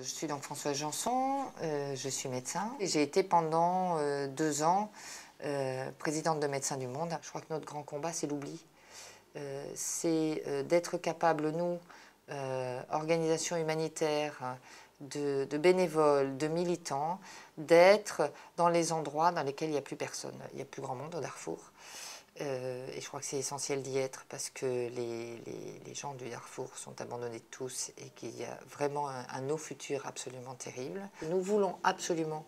Je suis donc Françoise Janson, je suis médecin. J'ai été pendant 2 ans présidente de Médecins du Monde. Je crois que notre grand combat, c'est l'oubli. C'est d'être capable, nous, organisations humanitaires, de bénévoles, de militants, d'être dans les endroits dans lesquels il n'y a plus personne. Il n'y a plus grand monde au Darfour. Et je crois que c'est essentiel d'y être parce que les gens du Darfour sont abandonnés de tous et qu'il y a vraiment un no futur absolument terrible. Nous voulons absolument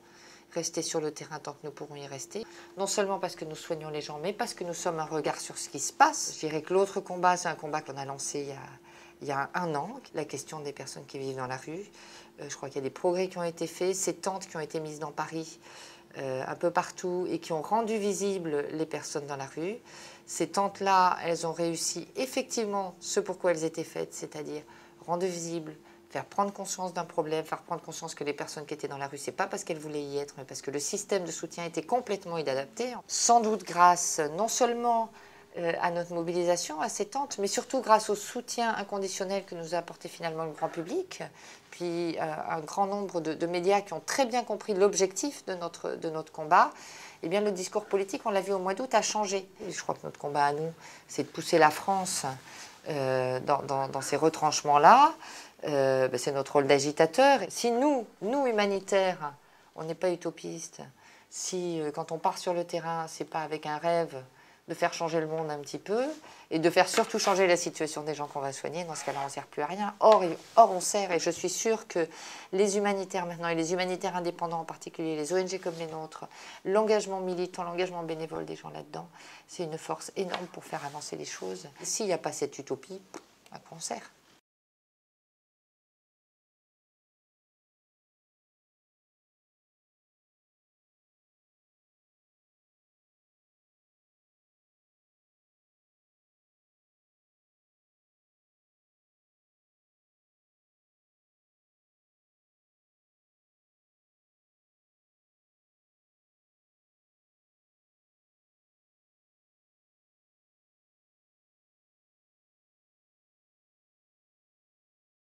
rester sur le terrain tant que nous pourrons y rester. Non seulement parce que nous soignons les gens, mais parce que nous sommes un regard sur ce qui se passe. Je dirais que l'autre combat, c'est un combat qu'on a lancé il y a 1 an, la question des personnes qui vivent dans la rue. Je crois qu'il y a des progrès qui ont été faits, ces tentes qui ont été mises dans Paris, un peu partout, et qui ont rendu visibles les personnes dans la rue. Ces tentes-là, elles ont réussi effectivement ce pourquoi elles étaient faites, c'est-à-dire rendre visible, faire prendre conscience d'un problème, faire prendre conscience que les personnes qui étaient dans la rue, c'est pas parce qu'elles voulaient y être, mais parce que le système de soutien était complètement inadapté. Sans doute grâce non seulement à notre mobilisation, à ces tentes, mais surtout grâce au soutien inconditionnel que nous a apporté finalement le grand public, puis un grand nombre de médias qui ont très bien compris l'objectif de notre combat. Eh bien, le discours politique, on l'a vu au mois d'août, a changé. Et je crois que notre combat à nous, c'est de pousser la France dans ces retranchements-là. C'est notre rôle d'agitateur. Si nous, humanitaires, on n'est pas utopistes, si quand on part sur le terrain, c'est pas avec un rêve de faire changer le monde un petit peu et de faire surtout changer la situation des gens qu'on va soigner, dans ce cas-là, on ne sert plus à rien. Or, on sert, et je suis sûre que les humanitaires maintenant, et les humanitaires indépendants en particulier, les ONG comme les nôtres, l'engagement militant, l'engagement bénévole des gens là-dedans, c'est une force énorme pour faire avancer les choses. S'il n'y a pas cette utopie, à quoi on sert ?